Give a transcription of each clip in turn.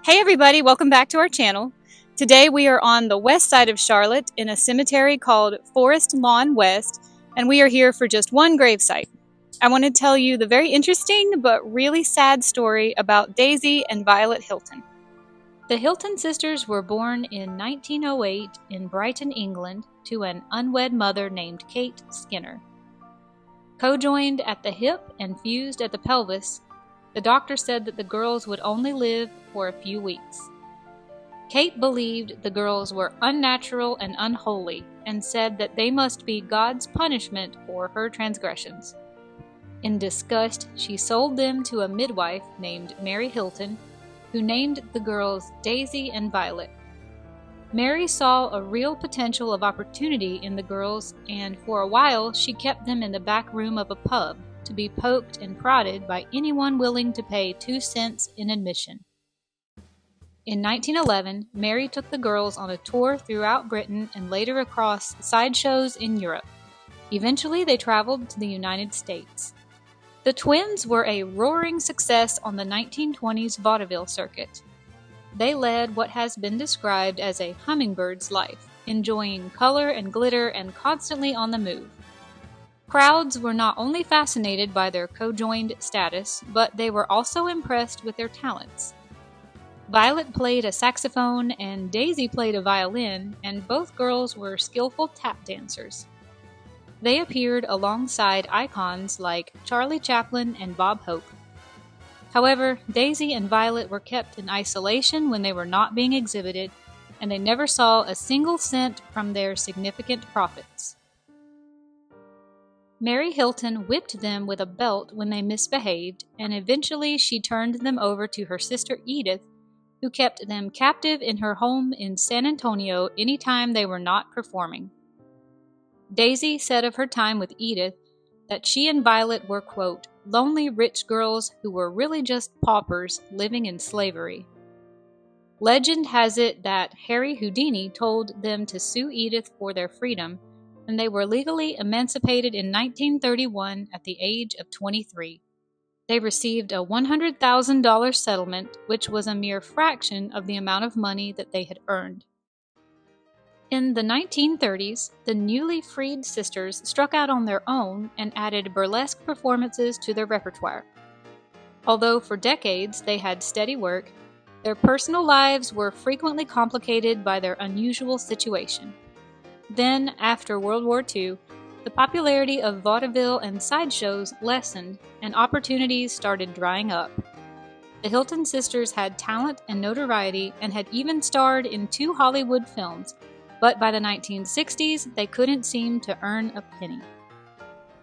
Hey everybody, welcome back to our channel. Today we are on the west side of Charlotte in a cemetery called Forest Lawn West, and we are here for just one gravesite. I want to tell you the very interesting but really sad story about Daisy and Violet Hilton. The Hilton sisters were born in 1908 in Brighton, England, to an unwed mother named Kate Skinner. Co-joined at the hip and fused at the pelvis, the doctor said that the girls would only live for a few weeks. Kate believed the girls were unnatural and unholy and said that they must be God's punishment for her transgressions. In disgust, she sold them to a midwife named Mary Hilton, who named the girls Daisy and Violet. Mary saw a real potential of opportunity in the girls, and for a while she kept them in the back room of a pub to be poked and prodded by anyone willing to pay 2 cents in admission. In 1911, Mary took the girls on a tour throughout Britain and later across sideshows in Europe. Eventually, they traveled to the United States. The twins were a roaring success on the 1920s vaudeville circuit. They led what has been described as a hummingbird's life, enjoying color and glitter and constantly on the move. Crowds were not only fascinated by their co-joined status, but they were also impressed with their talents. Violet played a saxophone and Daisy played a violin, and both girls were skillful tap dancers. They appeared alongside icons like Charlie Chaplin and Bob Hope. However, Daisy and Violet were kept in isolation when they were not being exhibited, and they never saw a single cent from their significant profits. Mary Hilton whipped them with a belt when they misbehaved, and eventually she turned them over to her sister Edith, who kept them captive in her home in San Antonio anytime they were not performing. Daisy said of her time with Edith that she and Violet were, quote, lonely rich girls who were really just paupers living in slavery. Legend has it that Harry Houdini told them to sue Edith for their freedom, and they were legally emancipated in 1931 at the age of 23. They received a $100,000 settlement, which was a mere fraction of the amount of money that they had earned. In the 1930s, the newly freed sisters struck out on their own and added burlesque performances to their repertoire. Although for decades they had steady work, their personal lives were frequently complicated by their unusual situation. Then, after World War II, the popularity of vaudeville and sideshows lessened, and opportunities started drying up. The Hilton sisters had talent and notoriety and had even starred in 2 Hollywood films, but by the 1960s, they couldn't seem to earn a penny.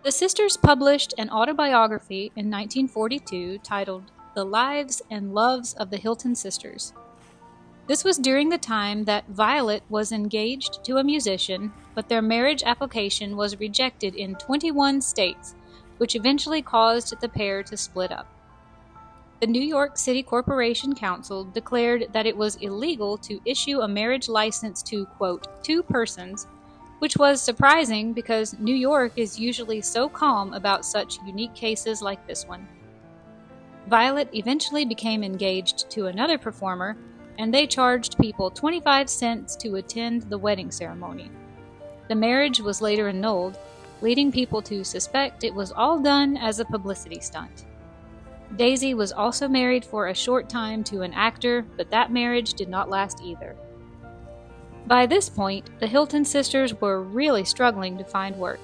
The sisters published an autobiography in 1942 titled The Lives and Loves of the Hilton Sisters. This was during the time that Violet was engaged to a musician, but their marriage application was rejected in 21 states, which eventually caused the pair to split up. The New York City Corporation Council declared that it was illegal to issue a marriage license to, quote, 2 persons, which was surprising because New York is usually so calm about such unique cases like this one. Violet eventually became engaged to another performer, and they charged people 25 cents to attend the wedding ceremony. The marriage was later annulled, leading people to suspect it was all done as a publicity stunt. Daisy was also married for a short time to an actor, but that marriage did not last either. By this point, the Hilton sisters were really struggling to find work.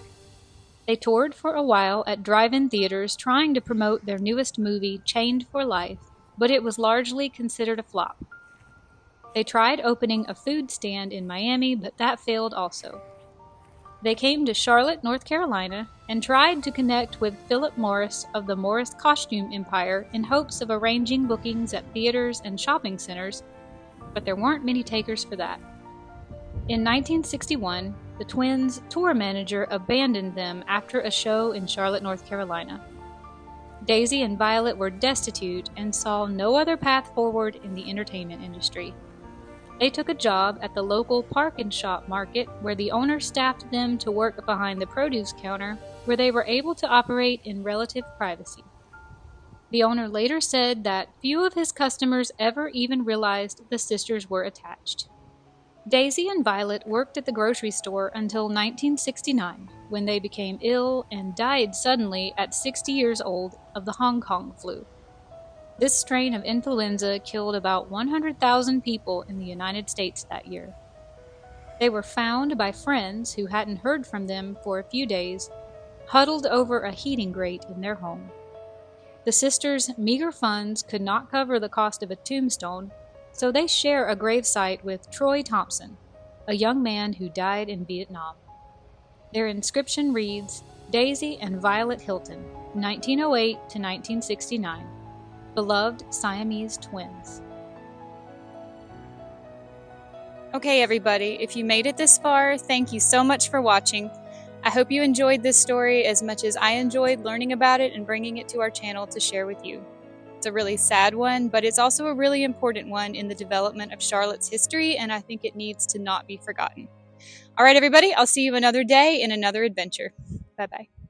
They toured for a while at drive-in theaters trying to promote their newest movie, Chained for Life, but it was largely considered a flop. They tried opening a food stand in Miami, but that failed also. They came to Charlotte, North Carolina, and tried to connect with Philip Morris of the Morris Costume Empire in hopes of arranging bookings at theaters and shopping centers, but there weren't many takers for that. In 1961, the twins' tour manager abandoned them after a show in Charlotte, North Carolina. Daisy and Violet were destitute and saw no other path forward in the entertainment industry. They took a job at the local Park and Shop market where the owner staffed them to work behind the produce counter, where they were able to operate in relative privacy. The owner later said that few of his customers ever even realized the sisters were attached. Daisy and Violet worked at the grocery store until 1969, when they became ill and died suddenly at 60 years old of the Hong Kong flu. This strain of influenza killed about 100,000 people in the United States that year. They were found by friends who hadn't heard from them for a few days, huddled over a heating grate in their home. The sisters' meager funds could not cover the cost of a tombstone, so they share a gravesite with Troy Thompson, a young man who died in Vietnam. Their inscription reads, Daisy and Violet Hilton, 1908 to 1969, beloved Siamese twins. Okay, everybody, if you made it this far, thank you so much for watching. I hope you enjoyed this story as much as I enjoyed learning about it and bringing it to our channel to share with you. It's a really sad one, but it's also a really important one in the development of Charlotte's history, and I think it needs to not be forgotten. All right, everybody, I'll see you another day in another adventure. Bye-bye.